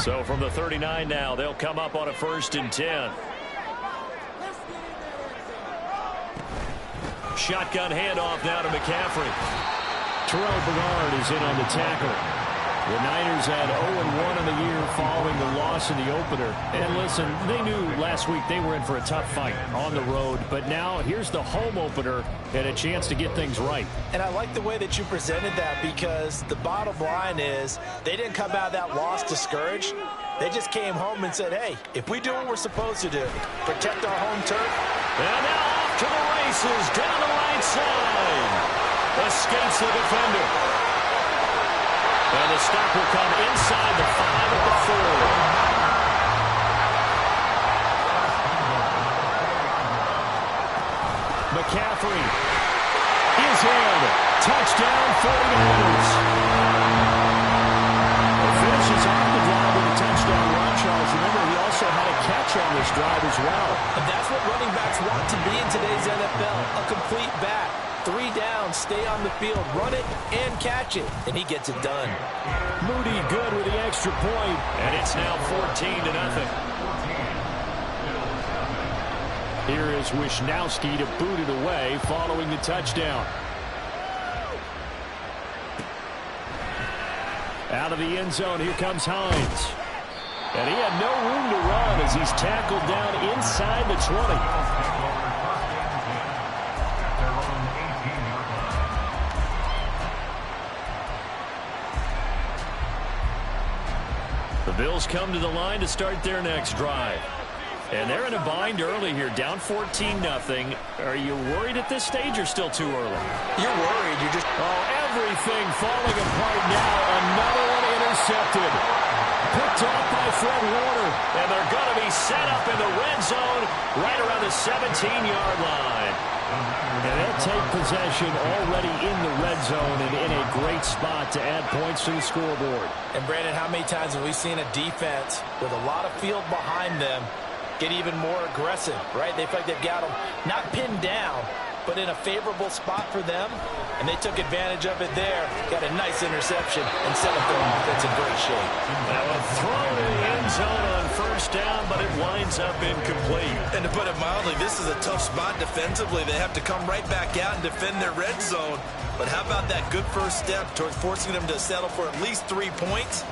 So from the 39 now, they'll come up on a 1st and 10. Shotgun handoff now to McCaffrey. Terrell Bernard is in on the tackle. The Niners had 0-1 in the year following the loss in the opener. And listen, they knew last week they were in for a tough fight on the road. But now here's the home opener and a chance to get things right. And I like the way that you presented that, because the bottom line is they didn't come out of that loss discouraged. They just came home and said, hey, if we do what we're supposed to do, protect our home turf. And now off to the races down the right side. Escapes the defender. And the stop will come inside the 5 at the 4. McCaffrey is in. Touchdown 49ers. Finishes off the drive with a touchdown run, Charles. Remember, he also had a catch on this drive as well. And that's what running backs want to be in today's NFL, a complete back. 3 down, stay on the field, run it, and catch it. And he gets it done. Moody good with the extra point. And it's now 14-0. Here is Wisnowski to boot it away following the touchdown. Out of the end zone, here comes Hines. And he had no room to run as he's tackled down inside the 20. The Bills come to the line to start their next drive. And they're in a bind early here, down 14-0. Are you worried at this stage or still too early? You're worried. You're just... Oh, everything falling apart now. Another one intercepted. Picked off by Fred Warner. And they're going to be set up in the red zone right around the 17-yard line. And they'll take possession already in the red zone and in a great spot to add points to the scoreboard. And, Brandon, how many times have we seen a defense with a lot of field behind them get even more aggressive, right? They feel like they've got them not pinned down, but in a favorable spot for them, and they took advantage of it there. Got a nice interception and set up their offense in great shape. Now a throw to the end zone on 1st down, but it winds up incomplete. And to put it mildly, this is a tough spot defensively. They have to come right back out and defend their red zone. But how about that good first step towards forcing them to settle for at least 3 points?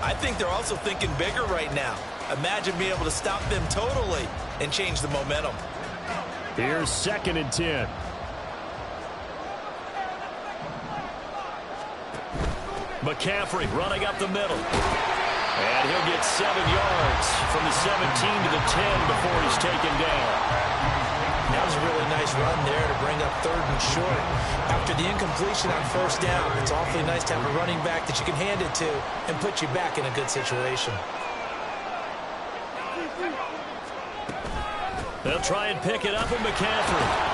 I think they're also thinking bigger right now. Imagine being able to stop them totally and change the momentum. Here's 2nd and 10. McCaffrey running up the middle. And he'll get 7 yards from the 17 to the 10 before he's taken down. That was a really nice run there to bring up 3rd and short. After the incompletion on 1st down, it's awfully nice to have a running back that you can hand it to and put you back in a good situation. They'll try and pick it up with McCaffrey.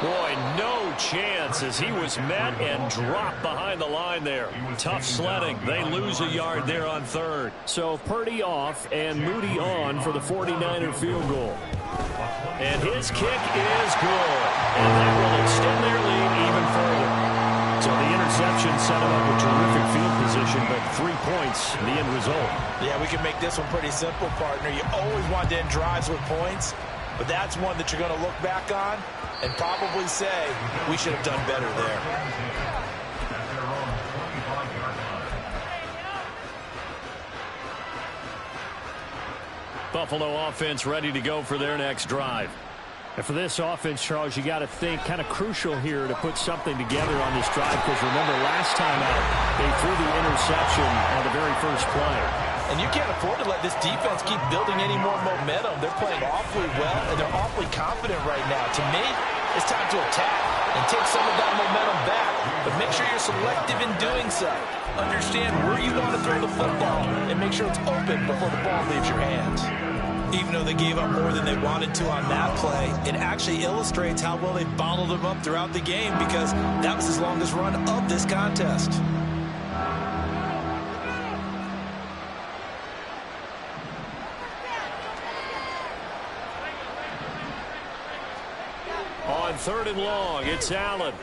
Boy, no chance as he was met and dropped behind the line there. Tough sledding. They lose a yard there on 3rd. So Purdy off and Moody on for the 49er field goal. And his kick is good. And that will extend their lead even further. So the interception set him up with terrific field position, but 3 points, the end result. Yeah, we can make this one pretty simple, partner. You always want to end drives with points, but that's one that you're going to look back on and probably say, we should have done better there. Buffalo offense ready to go for their next drive. And for this offense, Charles, you got to think kind of crucial here to put something together on this drive, because remember last time out they threw the interception on the very first play. And you can't afford to let this defense keep building any more momentum. They're playing awfully well, and they're awfully confident right now. To me, it's time to attack and take some of that momentum back, but make sure you're selective in doing so. Understand where you want to throw the football and make sure it's open before the ball leaves your hands. Even though they gave up more than they wanted to on that play, it actually illustrates how well they bottled them up throughout the game, because that was his longest run of this contest. On 3rd and long, it's Allen.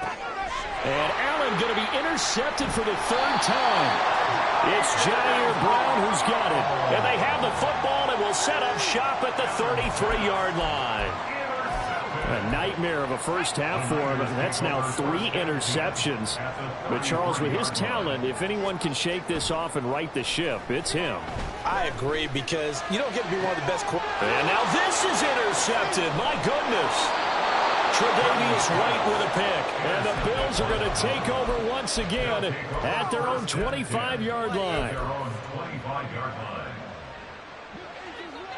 And Allen going to be intercepted for the 3rd time. It's Jair Brown who's got it. And they have the football and will set up shop at the 33-yard line. A nightmare of a first half for him. That's now 3 interceptions. But Charles, with his talent, if anyone can shake this off and right the ship, it's him. I agree, because you don't get to be one of the best. And now this is intercepted. My goodness. Tre'Davious White with a pick. And the Bills are going to take over once again at their own 25-yard line.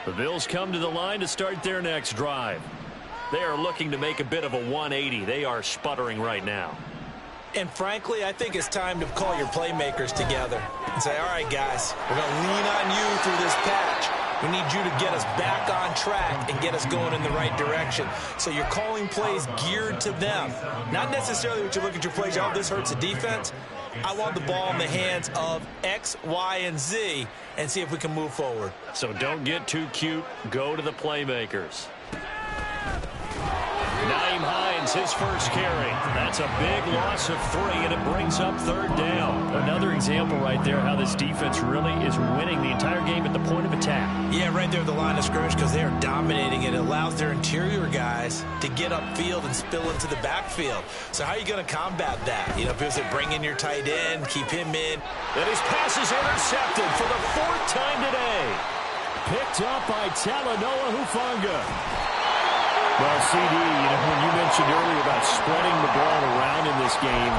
The Bills come to the line to start their next drive. They are looking to make a bit of a 180. They are sputtering right now. And frankly, I think it's time to call your playmakers together and say, all right, guys, we're going to lean on you through this patch. We need you to get us back on track and get us going in the right direction. So you're calling plays geared to them. Not necessarily what you look at your plays, oh, this hurts the defense. I want the ball in the hands of X, Y, and Z and see if we can move forward. So don't get too cute. Go to the playmakers. Nyheim Hines, his first carry. That's a big loss of 3, and it brings up 3rd down. Another example right there how this defense really is winning the entire game at the point of attack. Yeah, right there at the line of scrimmage, because they are dominating it. It allows their interior guys to get upfield and spill into the backfield. So how are you going to combat that? You know, if it's bring in your tight end, keep him in. And his pass is intercepted for the 4th time today. Picked up by Talanoa Hufanga. Well, CD, when you mentioned earlier about spreading the ball around in this game,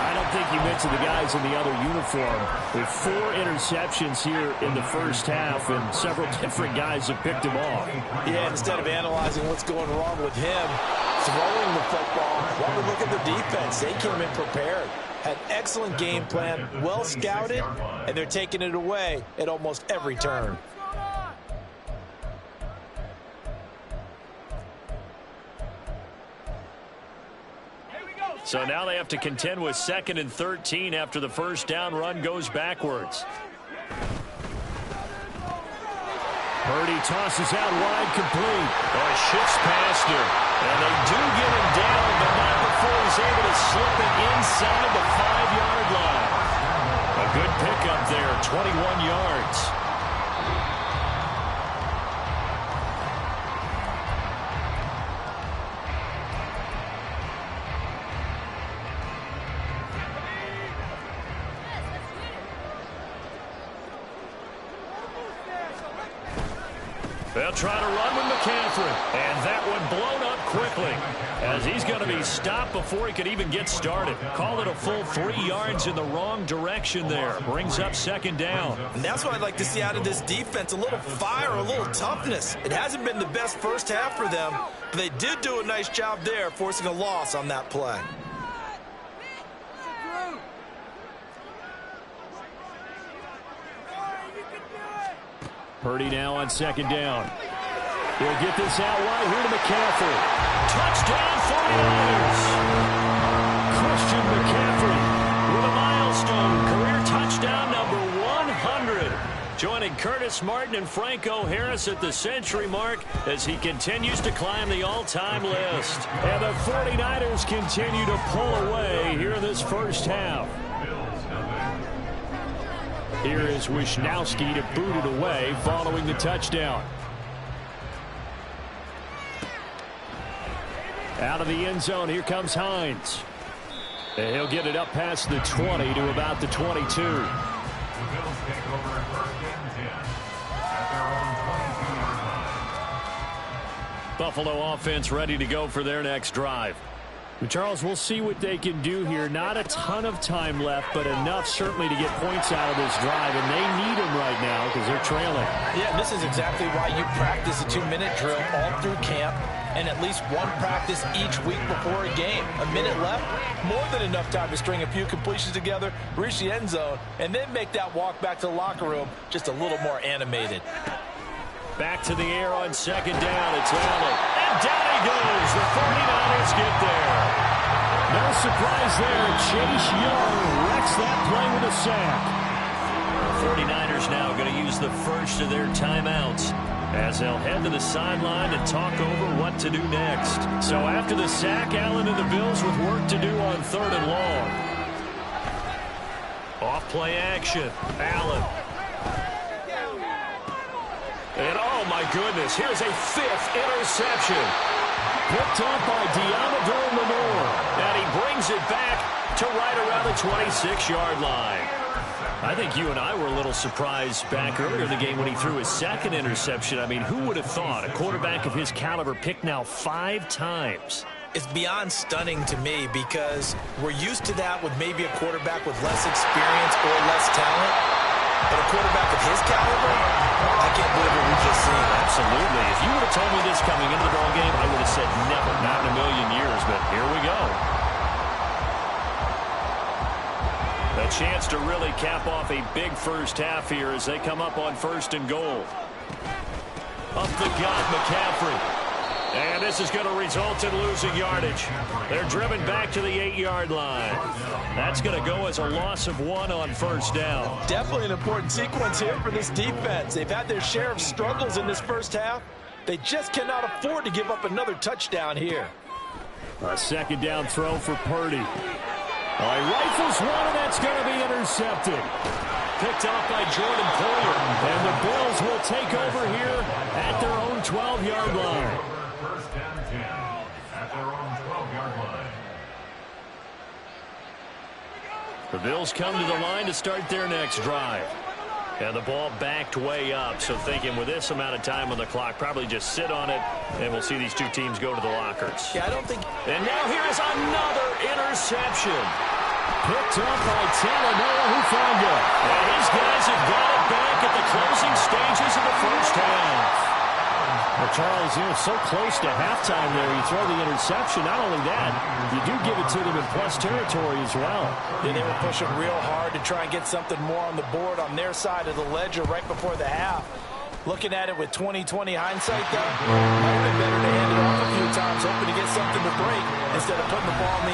I don't think you mentioned the guys in the other uniform. With 4 interceptions here in the first half, and several different guys have picked him off. Yeah, instead of analyzing what's going wrong with him throwing the football, why don't we look at the defense? They came in prepared, had excellent game plan, well scouted, and they're taking it away at almost every turn. So now they have to contend with 2nd and 13 after the first down run goes backwards. Purdy tosses out wide, complete. Oh, shifts past him. And they do get him down, but not before he's able to slip it inside the 5-yard line. A good pickup there, 21 yards. They'll try to run with McCaffrey, and that one blown up quickly as he's going to be stopped before he could even get started. Call it a full 3 yards in the wrong direction there. Brings up 2nd down. And that's what I'd like to see out of this defense, a little fire, a little toughness. It hasn't been the best first half for them, but they did do a nice job there, forcing a loss on that play. Purdy now on 2nd down. He'll get this out wide here to McCaffrey. Touchdown 49ers. Christian McCaffrey with a milestone. Career touchdown number 100. Joining Curtis Martin and Franco Harris at the century mark as he continues to climb the all-time list. And the 49ers continue to pull away here in this first half. Here is Wisnowski to boot it away following the touchdown. Out of the end zone, here comes Hines. And he'll get it up past the 20 to about the 22. Buffalo offense ready to go for their next drive. Charles, we'll see what they can do here. Not a ton of time left, but enough certainly to get points out of this drive, and they need them right now because they're trailing. Yeah, this is exactly why you practice a 2-minute drill all through camp and at least one practice each week before a game. A minute left, more than enough time to string a few completions together, reach the end zone, and then make that walk back to the locker room just a little more animated. Back to the air on 2nd down. It's Allen. And down he goes. The 49ers get there. No surprise there. Chase Young wrecks that play with a sack. The 49ers now going to use the first of their timeouts as they'll head to the sideline and talk over what to do next. So after the sack, Allen and the Bills with work to do on 3rd and long. Off play action. Allen. And oh my goodness, here's a 5th interception. Picked up by Deommodore Lenoir. And he brings it back to right around the 26-yard line. I think you and I were a little surprised back earlier in the game when he threw his 2nd interception. I mean, who would have thought a quarterback of his caliber picked now 5 times? It's beyond stunning to me because we're used to that with maybe a quarterback with less experience or less talent. But a quarterback of his caliber, I can't believe what we've just seen. Absolutely. If you would have told me this coming into the ball game, I would have said never, not in a million years. But here we go. A chance to really cap off a big first half here as they come up on 1st and goal. Up the gut, McCaffrey. And this is going to result in losing yardage. They're driven back to the 8-yard line. That's going to go as a loss of 1 on 1st down. Definitely an important sequence here for this defense. They've had their share of struggles in this first half. They just cannot afford to give up another touchdown here. A 2nd down throw for Purdy. He rifles one, and that's going to be intercepted. Picked off by Jordan Poyer. And the Bills will take over here at their own 12-yard line. First and 10 at their own 12-yard line. The Bills come to the line to start their next drive. And the ball backed way up, so thinking with this amount of time on the clock, probably just sit on it, and we'll see these two teams go to the lockers. Yeah, I don't think... And now here is another interception. Picked up by Talanoa Hufanga. And these guys have got it back at the closing stages of the first half. Well, Charles, so close to halftime there. You throw the interception. Not only that, you do give it to them in plus territory as well. Yeah, they were pushing real hard to try and get something more on the board on their side of the ledger right before the half. Looking at it with 20/20 hindsight, though, might have been better to hand it off a few times, hoping to get something to break instead of putting the ball in the